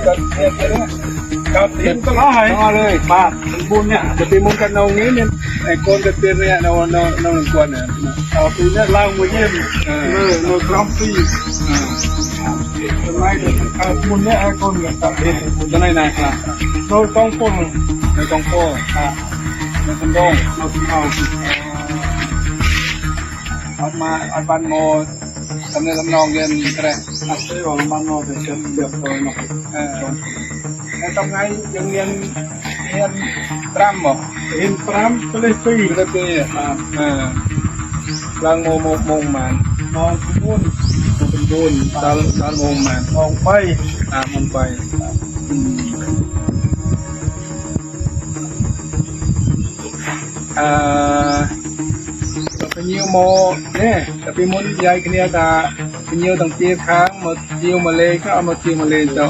ก็เนี่ยกับทีมก็ร้อยเลยป้าบุญเนี่ยจะตีมุนกันเอางี้เนี่ยไอ้คนจะเป็นเนี่ยเราควรเนี่ยเอาปีนี้ล่างมาเยี่ยมเรากรัมปีทำไมมุนเนี่ยไอ้คนกับตัดเองมุนจะไหนครับเราต้องป้องเราต้องป้องเราต้องป้องเราต้องเอามาอันบันโมทำในลำนองเงินก็ได้อัดซื้อของบันโมเป็นเดือบโตหน่อยในตรงไหนยังเรียนปรำหรอเรียนปรำก็เลยปีลางโมมันมองบุญเป็นบุญตาโมมันมองไปมองไปเป็นยิวโมเนี่ยแต่เป็นมุนใหญ่กันเนี่ยตาเป็นยิวต่างปีค้างมายิวมาเลยก็เอามายิวมาเลยเจ้า